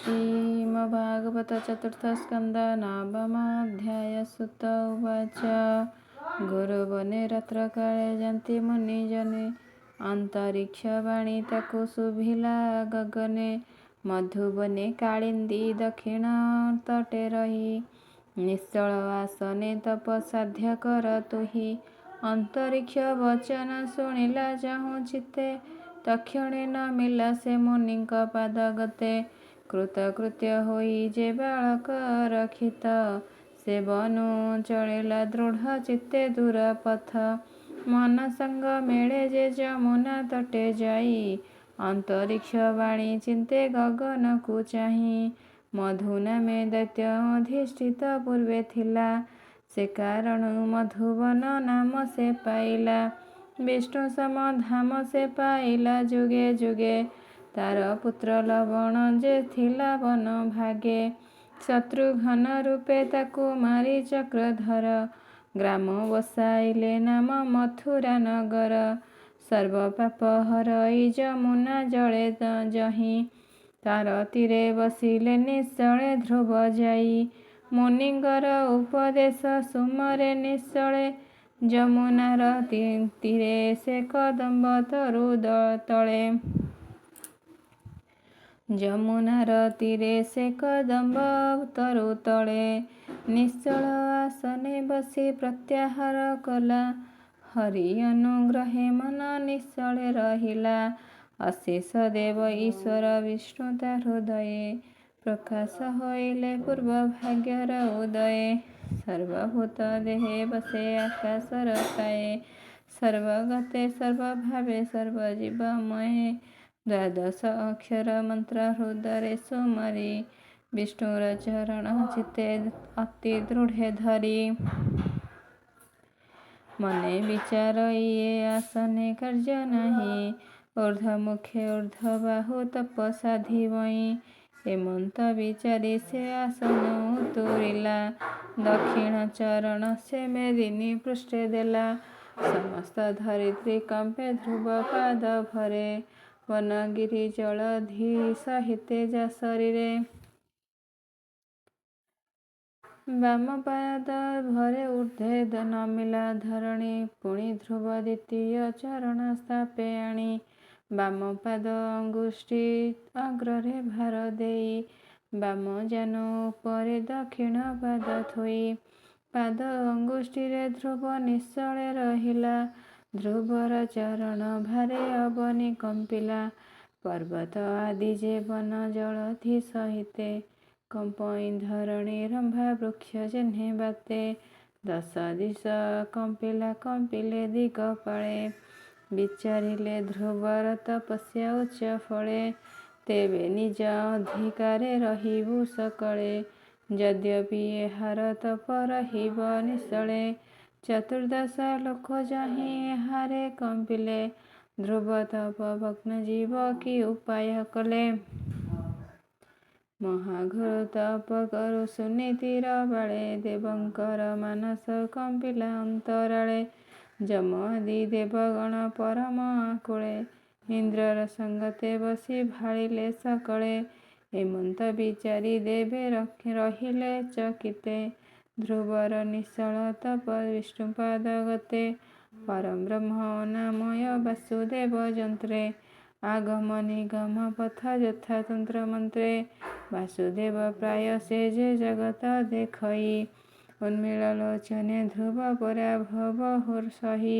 श्रीमद्भागवत चतुर्थस्कन्ध नवमोऽध्याय। सुत उवाच गुरुवने रात्रकाले जन्ति मुनिजने अन्तरिक्षवाणी ताकु शुभिला गगने मधुबने कालिन्दी दक्षिण तटे रही निश्चल आसने तपसाध्य कर तुहि अंतरिक्ष वचन शुणिला जाहु चित्ते तक्षणे न मिला से मुनिଙ୍କ पाद गते कृतकृत्य होई जे बालक रक्षित से बनु चलिला दृढ़ चित्ते दूर पथ मन संग मेळे जे जमुना तटे जाई अंतरिक्ष वाणी चिंते गगन को चाही मधु नामे दैत्य अधिष्ठित पूर्वे थिला से कारण मधुवन नाम से पाइला विष्णु सम धाम से पाइला जुगे जुगे तार पुत्र लवण जे थिला वन भागे शत्रुघ्न रूपे ताकु मारी चक्रधर ग्राम बसाइले नाम मथुरा नगर सर्व पाप हरई जमुना जले जही तार तीरे बसिले निश्चले ध्रुव जाई मुनिଙ୍କର ଉପଦେଶ ସୁମରେ ନିଶ୍ଚଳେ ଯମୁନାର ତୀରେ ସେ କଦମ୍ବ ତରୁ ତଳେ ଯମୁନାର ତୀରେ ସେ କଦମ୍ବ ତରୁ ତଳେ ନିଶ୍ଚଳ ଆସନେ ବସି ପ୍ରତ୍ୟାହାର କଲା ହରି ଅନୁଗ୍ରହେ ମନ ନିଶ୍ଚଳେ ରହିଲା ଅଶେଷ ଦେବ ଈଶ୍ୱର ବିଷ୍ଣୁ ତା ହୃଦୟେ ପ୍ରକାଶ ହୋଇଲେ ପୂର୍ବ ଭାଗ୍ୟର ଉଦୟେ ସର୍ବଭୂତ ଦେହେ ବସେ ଆକାଶର କାଏ ସର୍ବଗତେ ସର୍ବଭାବେ ସର୍ବଜୀବମୟେ ଦ୍ୱାଦଶ ଅକ୍ଷର ମନ୍ତ୍ର ହୃଦୟରେ ସୁମରି ବିଷ୍ଣୁର ଚରଣ ଚିତ୍ତେ ଅତି ଦୃଢ଼େ ଧରି ମନେ ବିଚାର ଇଏ ଆସନେ କାର୍ଯ୍ୟ ନାହିଁ ଊର୍ଦ୍ଧ୍ୱମୁଖେ ଊର୍ଦ୍ଧ୍ୱବାହୁ ତପସାଧି ବଇଁ ଏମନ୍ତ ବିଚାରି ସେ ଆସନ ଉତୁରିଲା ଦକ୍ଷିଣ ଚରଣ ସେ ମେଦିନୀ ପୃଷ୍ଠେ ଦେଲା ସମସ୍ତ ଧରିତ୍ରୀ କମ୍ପେ ଧ୍ରୁବ ପାଦ ଭରେ ବନଗିରି ଜଳଧି ସହିତେ ଯା ଶରୀରେ ବାମ ପାଦ ଭରେ ଊର୍ଦ୍ଧ୍ୱେ ନମିଲା ଧରଣୀ ପୁଣି ଧ୍ରୁବ ଦ୍ୱିତୀୟ ଚରଣ ସ୍ଥାପେ ଆଣି ବାମ ପାଦ ଅଙ୍ଗୁଷ୍ଠି ଅଗ୍ରରେ ଭାର ଦେଇ ବାମ ଜାନୁ ଉପରେ ଦକ୍ଷିଣ ପାଦ ଥୋଇ ପାଦ ଅଙ୍ଗୁଷ୍ଠିରେ ଧ୍ରୁବ ନିଶ୍ଚଳେ ରହିଲା ଧ୍ରୁବର ଚରଣ ଭାରେ ଅବନୀ କମ୍ପିଲା ପର୍ବତ ଆଦି ଯେ ବନ ଜଳଧି ସହିତେ କମ୍ପଇ ଧରଣୀ ରମ୍ଭା ବୃକ୍ଷ ଯେହ୍ନେ ବାତେ ଦଶ ଦିଶ କମ୍ପିଲେ ଦିଗପାଳେ ବିଚାରିଲେ ଧ୍ରୁବର ତପସ୍ୟା ଉଚ୍ଚ ଫଳେ ତେବେ ନିଜ ଅଧିକାରେ ରହିବୁ ସକଳେ ଯଦ୍ୟପି ଏହାର ତପ ରହିବ ନିଶ୍ଚଳେ ଚତୁର୍ଦଶ ଲୋକ ଯାହିଁ ଏହାରେ କମ୍ପିଲେ ଧ୍ରୁବ ତପ ଭଗ୍ନ ଜୀବ କି ଉପାୟ କଲେ ମହାଘୋର ତପ କରୁ ସୁନୀତିର ବାଳେ ଦେବଙ୍କର ମାନସ କମ୍ପିଲା ଅନ୍ତରାଳେ ଯମ ଆଦି ଦେବଗଣ ପରମ ଆକୁଳେ ଇନ୍ଦ୍ରର ସଙ୍ଗତେ ବସି ଭାଳିଲେ ସକଳେ ଏମନ୍ତ ବିଚାରି ଦେବେ ରହିଲେ ଚକିତେ ଧ୍ରୁବର ନିଶ୍ଚଳ ତପ ବିଷ୍ଣୁପାଦ ଗତେ ପରମ ବ୍ରହ୍ମ ନାମୟ ବାସୁଦେବ ଯନ୍ତ୍ରେ ଆଗମ ନିଗମ ପଥ ଯଥାତନ୍ତ୍ର ମନ୍ତ୍ରେ ବାସୁଦେବ ପ୍ରାୟ ସେ ଯେ ଜଗତ ଦେଖଇ ଉନ୍ମିଳ ଲୋଚନେ ଧ୍ରୁବ ପରାଭବ ସହି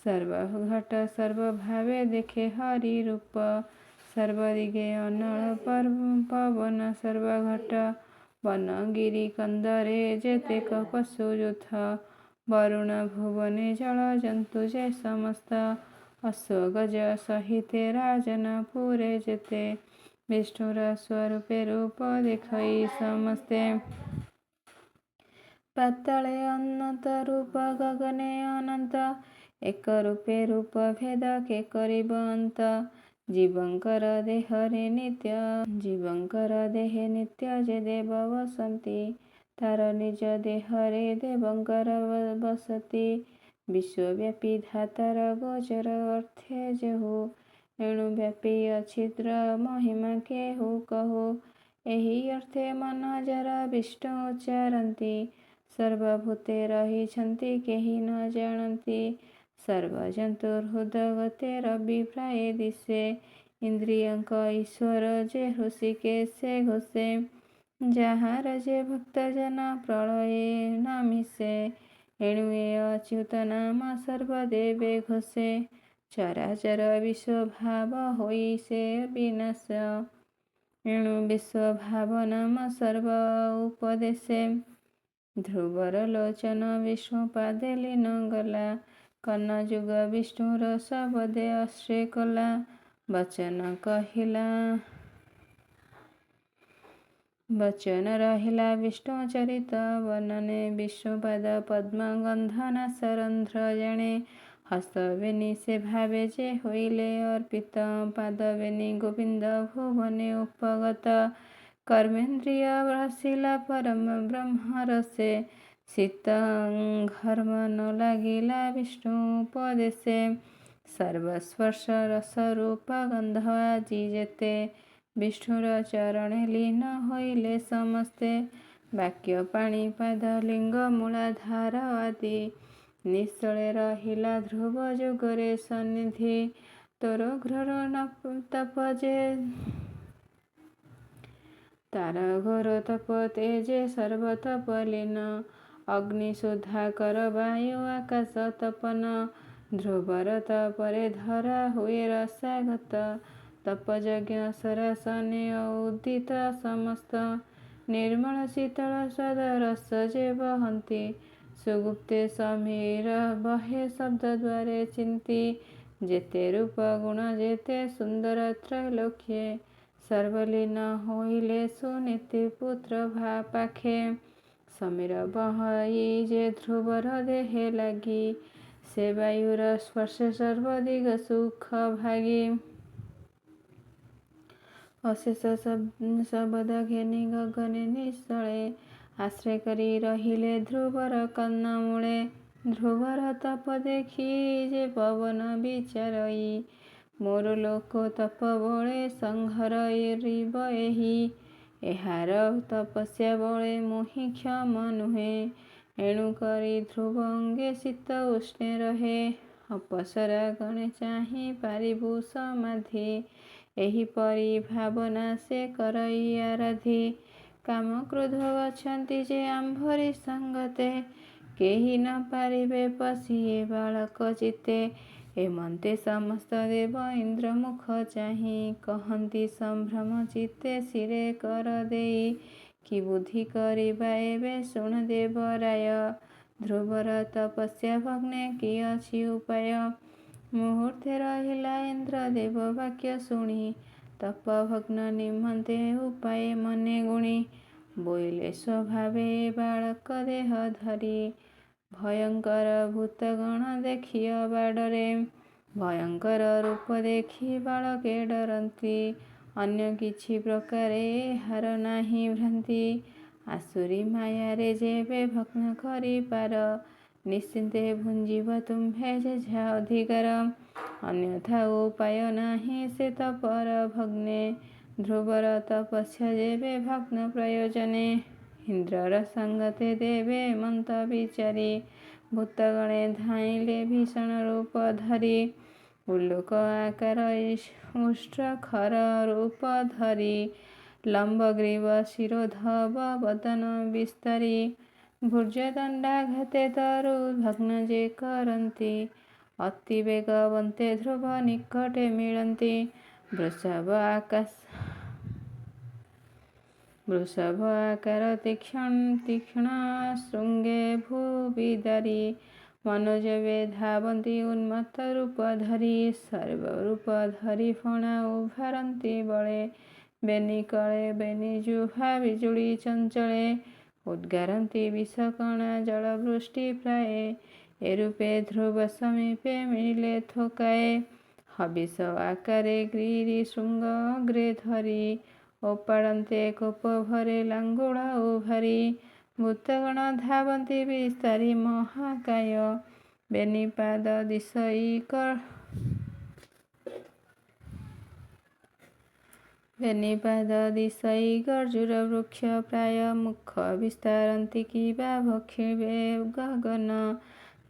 ସର୍ବଘଟ ସର୍ବଭାବେ ଦେଖେ ହରି ରୂପ ସର୍ବଦିଗେ ଅନଳ ପବନ ସର୍ବଘଟ ବନଗିରି କନ୍ଦରେ ଯେତେକ ପଶୁ ଯୂଥ ବରୁଣ ଭୁବନେ ଜଳ ଜନ୍ତୁ ଯେ ସମସ୍ତ ଅଶ୍ୱଗଜ ସହିତେ ରାଜନପୁରେ ଯେତେ ବିଷ୍ଣୁର ସ୍ୱରୂପେ ରୂପ ଦେଖଇ ସମସ୍ତେ ପାତାଳେ ଅନନ୍ତ ରୂପ ଗଗନେ ଅନନ୍ତ ଏକ ରୂପେ ରୂପ ଭେଦ କେ କରିବ ଅନ୍ତ ଜୀବଙ୍କର ଦେହେ ନିତ୍ୟ ଯେ ଦେବ ବସନ୍ତି ତାର ନିଜ ଦେହରେ ଦେବଙ୍କର ବସତି ବିଶ୍ୱବ୍ୟାପୀ ଧାତାର ଗୋଚର ଅର୍ଥେ ଯେହୁ ଏଣୁ ବ୍ୟାପୀ ଅଛିଦ୍ର ମହିମା କେହୁ କହୁ ଏହି ଅର୍ଥେ ମନ ଯାର ବିଷ୍ଣୁ ଉଚ୍ଚାରନ୍ତି। ସର୍ବଭୂତେ ରହିଛନ୍ତି କେହି ନ ଜାଣନ୍ତି। ସର୍ବଜନ୍ତୁର୍ହୃଦଗତେ ରବିପ୍ରାୟେ ଦିଶେ। ଇନ୍ଦ୍ରିୟଙ୍କ ଈଶ୍ୱର ଯେ ହୃଷିକେଶେ ଘୋଷେ। ଯାହାର ଯେ ଭକ୍ତଜନ ପ୍ରଳୟେ ନ ମିଶେ। ଏଣୁ ଏ ଅଚ୍ୟୁତ ନାମ ସର୍ବଦେବେ ଘୋଷେ। ଚରାଚର ବିଶ୍ୱଭାବ ହୋଇ ସେ ବିନାଶ। ଏଣୁ ବିଶ୍ୱଭାବ ନାମ ସର୍ବ ଉପଦେଶେ। ଧ୍ରୁବର ଲୋଚନ ବିଷ୍ଣୁ ପାଦେ ଲୀନ ଗଲା। କର୍ଣ୍ଣଯୁଗ ବିଷ୍ଣୁର ସପଦେ ଆଶ୍ରୟ କଲା। ବଚନ ରହିଲା ବିଷ୍ଣୁ ଚରିତ ବର୍ଣ୍ଣନେ। ବିଷ୍ଣୁପାଦ ପଦ୍ମ ଗନ୍ଧ ନାସରନ୍ଧ୍ର ଜାଣେ। ହସ୍ତ ବେନି ସେ ଭାବେ ଯେ ହୋଇଲେ ଅର୍ପିତ। ପାଦ ବେନି ଗୋବିନ୍ଦ ଭୁବନେ ଉପଗତ। କର୍ମେନ୍ଦ୍ରିୟ ରସିଲା ପରମ ବ୍ରହ୍ମ ରସେ। ଶୀତ ଘର୍ମ ନ ଲାଗିଲା ବିଷ୍ଣୁ ଉପଦେଶେ। ସର୍ବସ୍ପର୍ଶ ରସରୂପ ଗନ୍ଧ ଆଜି ଯେତେ। ବିଷ୍ଣୁର ଚରଣେ ଲୀନ ହୋଇଲେ ସମସ୍ତେ। ବାକ୍ୟ ପାଣି ପାଦ ଲିଙ୍ଗ ମୂଳାଧାର ଆଦି। ନିଶ୍ଚଳେ ରହିଲା ଧ୍ରୁବ ଯୋଗରେ ସନ୍ନିଧି। ତୋର ଘୋର ତପ ଯେ ତାର ଘୋର ତପ ତେଜେ ସର୍ବତପ ଲୀନ। ଅଗ୍ନି ସୁଧାକର ବାୟୁ ଆକାଶ ତପନ। ଧ୍ରୁବର ତପରେ ଧରା ହୁଏ ରସାଗତ। ତପଯଜ୍ଞ ସରାସନେ ଉଦିତ ସମସ୍ତ। ନିର୍ମଳ ଶୀତଳ ସ୍ୱାଦ ରସ ଯେ ବହନ୍ତି। ସୁଗୁପ୍ତେ ସମୀର ବହେ ଶବ୍ଦ ଦ୍ୱାରେ ଚିନ୍ତି। ଯେତେ ରୂପ ଗୁଣ ଯେତେ ସୁନ୍ଦର ତ୍ରୈଲୋକ୍ୟେ। ସର୍ବଲୀନ ହୋଇଲେ ସୁନୀତି ପୁତ୍ର ପାଖେ। ସମୀର ବହଇ ଯେ ଧ୍ରୁବର ଦେହେ ଲାଗି। ସେ ବାୟୁର ସ୍ପର୍ଶେ ସର୍ବଦିଗ ସୁଖ ଭାଗି। ଅଶେଷ ଶବଦ ଘେନି ଗଗନେ ନିଶ୍ଚଳେ। ଆଶ୍ରୟ କରି ରହିଲେ ଧ୍ରୁବର କର୍ଣ୍ଣମୂଳେ। ଧ୍ରୁବର ତପ ଦେଖି ଯେ ପବନ ବିଚାରଇ। ମୋର ଲୋକ ତପ ବଳେ ସଂଘରିବ ଏହି। ଏହାର ତପସ୍ୟା ବଳେ ମୋହି କ୍ଷମ ନୁହେଁ। ଏଣୁ କରି ଧ୍ରୁବ ଅଙ୍ଗେ ଶୀତ ଉଷ୍ଣେ ରହେ। ଅପସରା ଗଣେ ଚାହିଁ ପାରିବୁ ସମାଧି। ଏହିପରି ଭାବନା ସେ କରଇ ଆରାଧି। କାମ କ୍ରୋଧ ଅଛନ୍ତି ଯେ ଆମ୍ଭରି ସଙ୍ଗତେ। କେହି ନ ପାରିବେ ପଶି ଏ ବାଳକ ଚିତ୍ତେ। ଏମନ୍ତେ ସମସ୍ତ ଦେବ ଇନ୍ଦ୍ର ମୁଖ ଚାହିଁ। କହନ୍ତି ସମ୍ଭ୍ରମ ଚିତ୍ତେ ଶିରେ କର ଦେଇ। କି ବୁଦ୍ଧି କରିବା ଏବେ ଶୁଣ ଦେବରାୟ। ଧ୍ରୁବର ତପସ୍ୟା ଭଗ୍ନେ କି ଅଛି ଉପାୟ। ମୁହୂର୍ତ୍ତେ ରହିଲା ଇନ୍ଦ୍ର ଦେବ ବାକ୍ୟ ଶୁଣି। ତପ ଭଗ୍ନ ନିମନ୍ତେ ଉପାୟ ମନେ ଗୁଣି। ବୋଇଲେ ସ୍ୱଭାବେ ବାଳକ ଦେହ ଧରି। ଭୟଙ୍କର ଭୂତଗଣ ଦେଖିୟ ବାଡ଼ରେ। ଭୟଙ୍କର ରୂପ ଦେଖି ବାଳକେ ଡରନ୍ତି। ଅନ୍ୟ କିଛି ପ୍ରକାରେ ଏହାର ନାହିଁ ଭ୍ରାନ୍ତି। ଆସୁରୀ ମାୟାରେ ଯେବେ ଭଗ୍ନ କରିପାର। ନିଶ୍ଚିନ୍ତେ ଭୁଞ୍ଜିବ ତୁମ୍ଭେ ଯେଝା ଅଧିକାର। ଅନ୍ୟଥା ଉପାୟ ନାହିଁ ସେ ତପର ଭଗ୍ନେ। ଧ୍ରୁବର ତପସ୍ୟା ଯେବେ ଭଗ୍ନ ପ୍ରୟୋଜନେ। ଇନ୍ଦ୍ରର ସଙ୍ଗତେ ଦେବେ ମନ୍ତ ବିଚାରି। ଭୂତଗଣେ ଧାଇଁଲେ ଭୀଷଣ ରୂପ ଧରି। ଉଲୁକ ଆକାର ଉଷ୍ଟ୍ର ଖର ରୂପ ଧରି। ଲମ୍ବଗ୍ରୀବ ଶିରୋଧବ ବଦନ ବିସ୍ତାରି। ଭୁଜ ଦଣ୍ଡାଘାତେ ତରୁ ଭଗ୍ନ ଯେ କରନ୍ତି। ଅତି ବେଗବନ୍ତେ ଧ୍ରୁବ ନିକଟେ ମିଳନ୍ତି। ବୃଷଭ ଆକାର ତୀକ୍ଷ୍ଣ ଶୃଙ୍ଗେ ଭୂବିଦାରି। ମନୋଜବେ ଧାବନ୍ତି ଉନ୍ମତ୍ତ ରୂପ ଧରି। ସର୍ବ ରୂପ ଧରି ଫଣା ଉଭାରନ୍ତି ବଳେ। ବେନି କଳେ ବେନି ଜିହ୍ୱା ବିଜୁଳି ଚଞ୍ଚଳେ। ଉଦ୍ଗାରନ୍ତି ବିଷକଣା ଜଳବୃଷ୍ଟି ପ୍ରାୟେ। ଏ ରୂପେ ଧ୍ରୁବ ସମୀପେ ମିଳିଲେ ଥୋକାଏ। ହବିଷ ଆକାରେ ଗିରି ଶୃଙ୍ଗ ଅଗ୍ରେ ଧରି। ଓପାଡ଼ନ୍ତେ କୋପ ଭରେ ଲାଙ୍ଗୁଳ ଉଭାରି। ଭୂତଗଣ ଧାବନ୍ତି ବିସ୍ତାରି ମହାକାୟ। ବେନିପାଦ ଦିଶଇ ବେନିପାଦ ଦିଶଇ ଗର୍ଜୁର ବୃକ୍ଷ ପ୍ରାୟ ମୁଖ ବିସ୍ତାରନ୍ତି କିବା ଭକ୍ଷିବେ ଗଗନ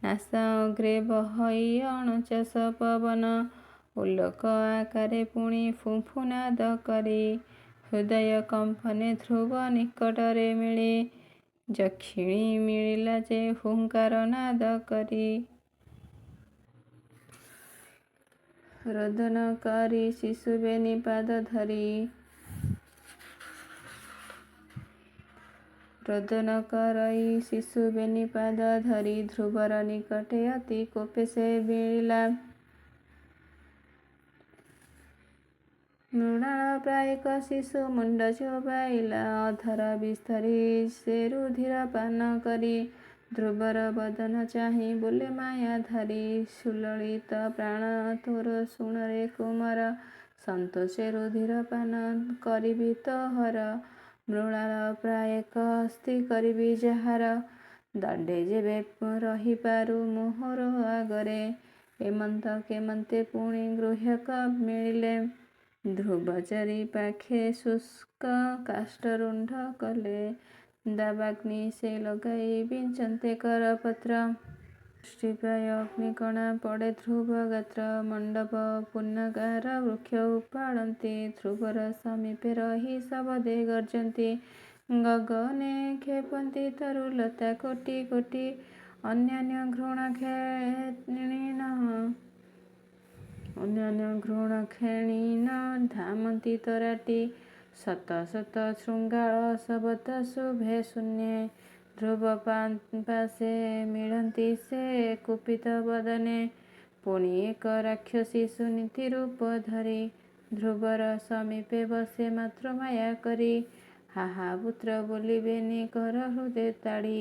ନାସା ଅଗ୍ରେ ବହଇ ଅଣଚାଷ ପବନ ଉଲୋକ ଆକାରେ ପୁଣି ଫୁଫୁନାଦ କରି ହୃଦୟ କମ୍ପନେ ଧ୍ରୁବ ନିକଟରେ ମିଳେ ଯକ୍ଷିଣୀ ମିଳିଲା ଯେ ହୁଙ୍କାର ନାଦ କରି ରୋଦନ କରି ଶିଶୁ ବେନିପାଦ ଧରି ରୋଦନ କରଇ ଶିଶୁ ବେନିପାଦ ଧରି ଧ୍ରୁବର ନିକଟେ ଅତି କୋପେ ସେ ମିଳିଲା ମୃଣାଳ ପ୍ରାୟିକ ଶିଶୁ ମୁଣ୍ଡ ଚୋବାଇଲା ଅଧର ବିସ୍ତରି ସେ ରୁଧିର ପାନ କରି ଧ୍ରୁବର ବଦନ ଚାହିଁ ବୋଲେ ମାୟା ଧରି ସୁଲଳିତ ପ୍ରାଣ ତୋର ଶୁଣରେ କୁମାର ସନ୍ତୋଷେ ରୁଧିର ପାନ କରିବି ତୋହର ମୃଣାଳ ପ୍ରାୟକ ହସ୍ତି କରିବି ଯାହାର ଦଣ୍ଡେ ଯେବେ ରହିପାରୁ ମୋହର ଆଗରେ ଏମନ୍ତ କେମନ୍ତେ ପୁଣି ଗୃହ୍ୟକ ମିଳିଲେ ଧ୍ରୁବ ଚାରି ପାଖେ ଶୁଷ୍କ କାଷ୍ଠ ରୁଣ୍ଡ କଲେ ଦାବାଗ୍ନି ସେ ଲଗାଇ ବିଞ୍ଚନ୍ତେ କରପତ୍ର ଦୃଷ୍ଟି ପ୍ରାୟ ଅଗ୍ନିକଣା ପଡ଼େ ଧ୍ରୁବ ଗାତ୍ର ମଣ୍ଡପ ପୂର୍ଣ୍ଣକାର ବୃକ୍ଷ ଉପାଡ଼ନ୍ତି ଧ୍ରୁବର ସମୀପେ ରହି ଶବଦେ ଗର୍ଜନ୍ତି ଗଗନେ କ୍ଷେପନ୍ତି ତରୁଲତା କୋଟି କୋଟି ଅନ୍ୟାନ୍ୟ ଘୃଣ କ୍ଷେଣୀନ ଧାମନ୍ତି ତରାଟି ଶତ ଶତ ଶୃଙ୍ଗାଳ ଶବତ ଶୁଭେ ଶୂନ୍ୟେ ଧ୍ରୁବ ପାଶେ ମିଳନ୍ତି ସେ କୁପିତ ବଦନେ ପୁଣି ଏକ ରାକ୍ଷସୀ ସୁନୀତି ରୂପ ଧରି ଧ୍ରୁବର ସମୀପେ ବସେ ମାତ୍ର ମାୟା କରି ହାହା ପୁତ୍ର ବୋଲିବେନି କର ହୃଦେ ତାଡ଼ି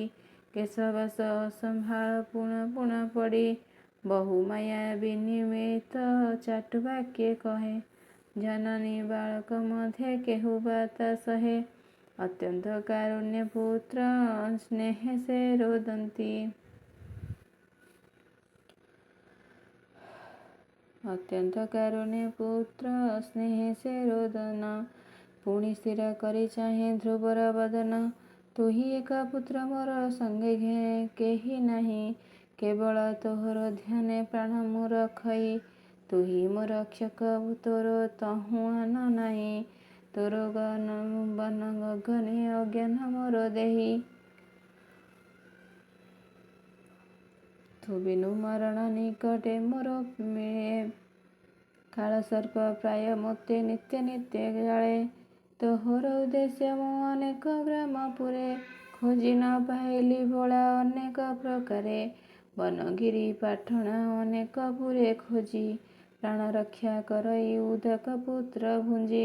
କେଶବାସ ଅସମ୍ଭାଳ ପୁଣ ପୁଣ ପଡ଼ି ବହୁ ମାୟା ବିନିମିତ ଚାଟୁ ବାକ୍ୟେ କହେ ଜନନୀ ବାଳକ ମଧ୍ୟେ କେହୁ ବା ତା ସହେ ଅତ୍ୟନ୍ତ କାରୁଣ୍ୟ ପୁତ୍ର ସ୍ନେହେ ସେ ରୋଦନ୍ତି ଅତ୍ୟନ୍ତ କାରୁଣ୍ୟ ପୁତ୍ର ସ୍ନେହେ ସେ ରୋଦନ ପୁଣି ସ୍ଥିର କରି ଚାହେଁ ଧ୍ରୁବର ବଦନ ତୁହି ଏକ ପୁତ୍ର ମୋର ସଙ୍ଗେ କେହି ନାହିଁ କେବଳ ତୋହର ଧ୍ୟାନେ ପ୍ରାଣ ମୁଁ ରଖଇ ତୁହି ମୋ ରକ୍ଷକ ତୋର ତହୁଁ ଆନ ନାହିଁ ତୋର ବନ ଗଗନେ ଅଜ୍ଞାନ ମୋର ଦେହି ତୁ ବିନୁ ମରଣ ନିକଟେ ମୋର ମିଳେ କାଳସର୍ପ ପ୍ରାୟ ମୋତେ ନିତ୍ୟ ନିତ୍ୟ ଜାଳେ ତୋହର ଉଦ୍ଦେଶ୍ୟ ମୁଁ ଅନେକ ଗ୍ରାମ ପୁରେ ଖୋଜି ନ ପାଇଲି ଭୋଳା ଅନେକ ପ୍ରକାରେ ବନଗିରି ପାଟଣା ଅନେକ ପୁରେ ଖୋଜି ପ୍ରାଣ ରକ୍ଷା କରଇ ଉଦକ ପୁତ୍ର ଭୁଞ୍ଜି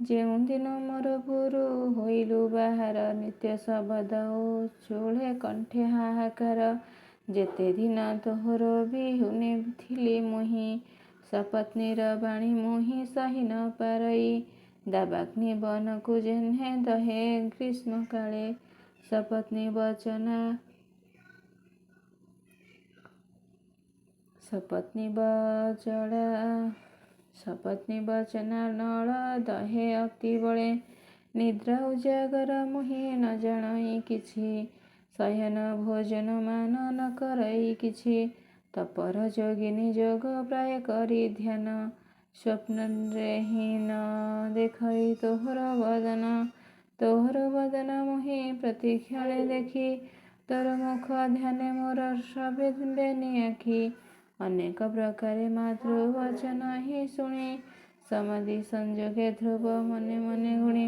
ଯେଉଁଦିନ ମୋର ପୁରୁ ହୋଇଲୁ ବାହାର ନିତ୍ୟ ଶବଦ ଓ ଚୂଳେ କଣ୍ଠେ ହାହାକାର ଯେତେ ଦିନ ତୋହର ବିହୁନେ ଥିଲି ମୁହିଁ ସପତ୍ନୀର ବାଣୀ ମୁହିଁ ସହି ନ ପାରଇ ଦାବାଗ୍ନି ବନକୁ ଯେହ୍ନେ ଦହେ ଗ୍ରୀଷ୍ମ କାଳେ ସପତ୍ନୀ ବଚନା ନଳ ଦହେ ଅତି ବଳେ ନିଦ୍ରା ଉଜାଗର ମୁହିଁ ନ ଜାଣଇ କିଛି ଶୟନ ଭୋଜନ ମାନ ନ କରଇ କିଛି ତପର ଯୋଗିନୀ ଯୋଗ ପ୍ରାୟ କରି ଧ୍ୟାନ ସ୍ୱପ୍ନରେ ହିଁ ନ ଦେଖଇ ତୋହର ବଦନ ମୁହିଁ ପ୍ରତିକ୍ଷଣେ ଦେଖି ତୋର ମୁଖ ଧ୍ୟାନେ ମୋର ସବେନି ଆଖି ଅନେକ ପ୍ରକାରେ ମାତୃବଚନ ହିଁ ଶୁଣି ସମାଧି ସଂଯୋଗେ ଧ୍ରୁବ ମନେ ମନେ ଗୁଣି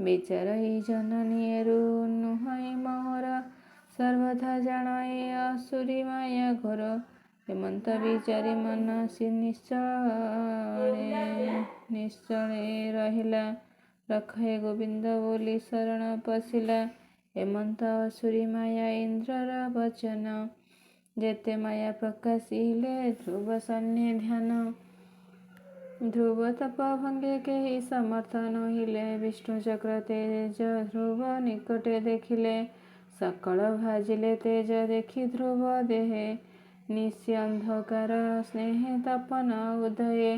ବିଚାରଇ ଜନନୀ ଏରୁ ନୁହଇ ମୋହର ସର୍ବଥା ଜାଣଇ ଅସୁରୀ ମାୟା ଘୋର ହେମନ୍ତ ବିଚାରି ମନ ନିଶ୍ଚଳେ ରହିଲା ରଖେ ଗୋବିନ୍ଦ ବୋଲି ଶରଣ ପଶିଲା ହେମନ୍ତ ଅସୁରୀ ମାୟା ଇନ୍ଦ୍ରର ବଚନ ଯେତେ ମାୟା ପ୍ରକାଶିଲେ ଧ୍ରୁବ ସନ୍ନି ଧ୍ୟାନ ଧ୍ରୁବ ତପ ଭଙ୍ଗେ କେହି ସମର୍ଥ ନୋହିଲେ ବିଷ୍ଣୁ ଚକ୍ର ତେଜ ଧ୍ରୁବ ନିକଟେ ଦେଖିଲେ ସକଳ ଭାଜିଲେ ତେଜ ଦେଖି ଧ୍ରୁବ ଦେହେ ନିଶି ଅନ୍ଧକାର ସ୍ନେହେ ତପନ ଉଦୟେ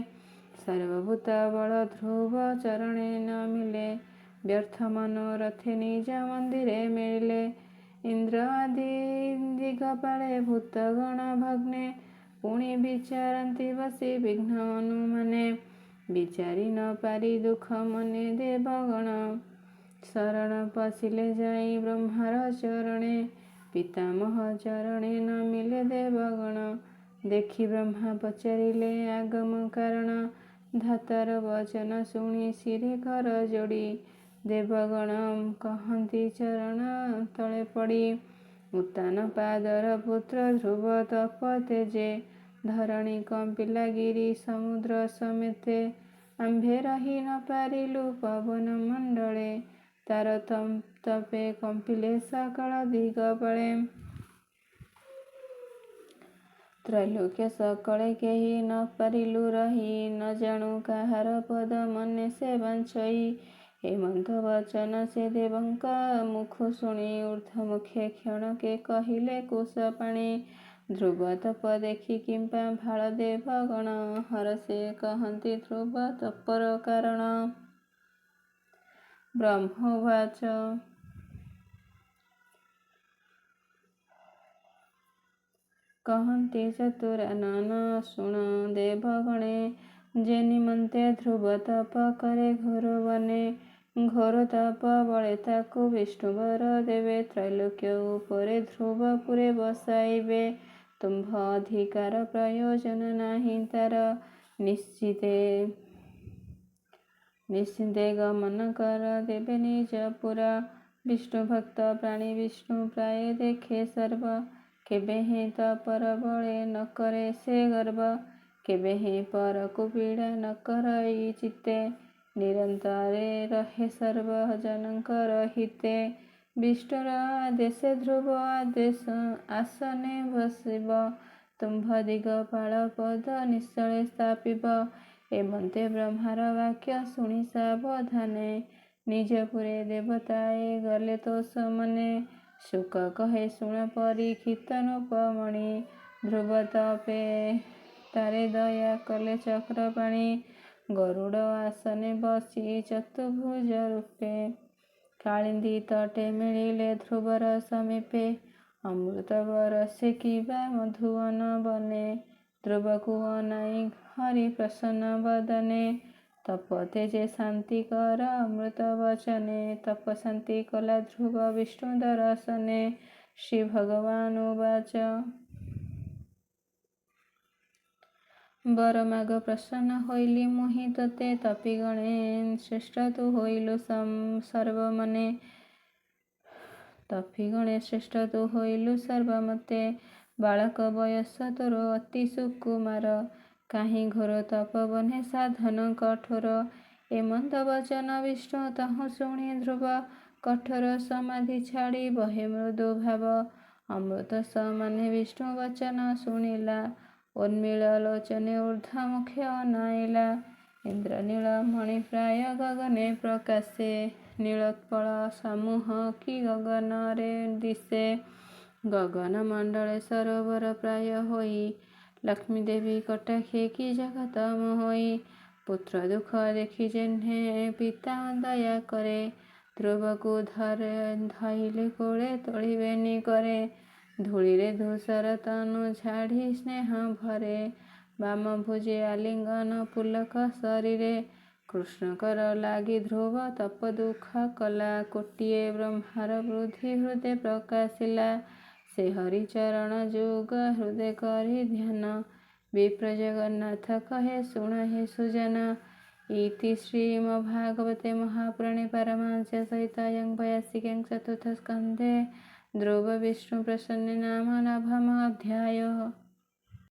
सर्वभूत बल ध्रुव चरणे न मिले। व्यर्थ मनोरथे निज मंदिरे मिले। इंद्र आदि दिगपाले भूतगण भग्ने। पुणी विचारती बसी विघ्न अनुमाने। विचारी न पारी दुख मने देवगण। शरण पशिले जाई ब्रह्मार चरणे। पितामह चरणे न मिले देवगण। देखि ब्रह्मा पचारिले आगम कारण। धातार वचन शुणी शिरे कर जोड़ी। देवगण कहती चरण तले पड़ी। उत्तान पादर पुत्र ध्रुव तप तेजे। धरणी कंपिला गिरी समुद्र समेते। आम्भे रही न पारिलु पवन मंडले। तार तपे कंपिले सकल दिगपाले। त्रैलोक्य सकले केही न पारिलु रही। न जाणु काहार पद मने से बांछई। हेमंत वचन से देवंका मुखु शुणी। ऊर्ध्वमुखे क्षणके कहिले कुश पाणी। ध्रुव तप देखि किंपा भाळ देवगण। हरसे कहती ध्रुव तपर कारण। ब्रह्मोवाच कहती चतुरानन शुण देवगणे। जे निमंते ध्रुव तप करे घोर बने। घोर तप बळे ताकु विष्णु वर देवे। त्रैलोक्य उपरे ध्रुव पुरे बसाइबे। तुम्भ अधिकार प्रयोजन नाही तार। निश्चिते गमन कर देवे निज पुरा। विष्णु भक्त प्राणी विष्णु प्राय देखे सर्व। केबे हे तपर बळे न करे से गर्व। केबे हे पर को पीड़ा न करई चित्ते। निरंतरे रहे सर्व जनकर हिते। विष्णुर आदेशे ध्रुव आदेश आसने बसिब। तुम्भ दिगपाल पद निश्चले स्थापिब। एमंते ब्रह्मार वाक्य शुणी सावधाने। निजपुरे देवताए गले तोष मने। शुक कहे शुण परीक्षित नृपमणि। ध्रुव तपे तारे दया कले चक्रपाणि। गरुड़ आसने बसी चतुर्भुज रूपे। कालिंदी तटे मिलिले ध्रुवर समीपे। अमृत बरसे किबा मधुवन बने। ध्रुवକୁ ଅନାଇ हरि प्रसन्न बदने। तप तेजे शांति कर अमृत वचने। तप शांति कला ध्रुव विष्णु दर्शने। श्री भगवान उवाच वर माग प्रसन्न होइली मुहि तते। तपिगणे श्रेष्ठ तु होइलु सर्वमने। तपिगणे श्रेष्ठ तु होइलु सर्वमते। बालक बयस तोर अति सुकुमार। काहीं घोर तपवने साधन कठोर। एमंत वचन विष्णु तहु शुणी ध्रुव। कठोर समाधि छाड़ी बहे मृदु भाव। अमृत समाने विष्णु वचन शुणिला। उन्मील लोचने ऊर्ध्वमुखे अनाइला। इंद्र नील मणि प्राय गगने प्रकाशे। नीलोत्पल समूह कि गगन रे दिशे। गगन मंडले सरोवर प्राय होई। लक्ष्मी देवी कटाक्षे कि जगत मोहई। पुत्र दुख देखि जेह्ने पिता दया करे। ध्रुवକୁ धइले कोळे तोଳିबेनि करे। धूलिरे धूसर तनु झाड़ी स्नेह भरे। बाम भुजे आलिंगन पुलक शरीरे। कृष्णकर लागी ध्रुव तप दुख कला। कोटिए ब्रह्मार बुद्धि हृदय प्रकाशिला। से हरिचरण जुग हृदय करी ध्यान। विप्र जगन्नाथ कहे शुण हे सुजन। इति श्रीमद्भागवते महापुराणे पारमहंस्यां संहितायां 82 चतुर्थ स्कन्धे ध्रुव विष्णु प्रसन्ने नाम नवमो अध्यायः।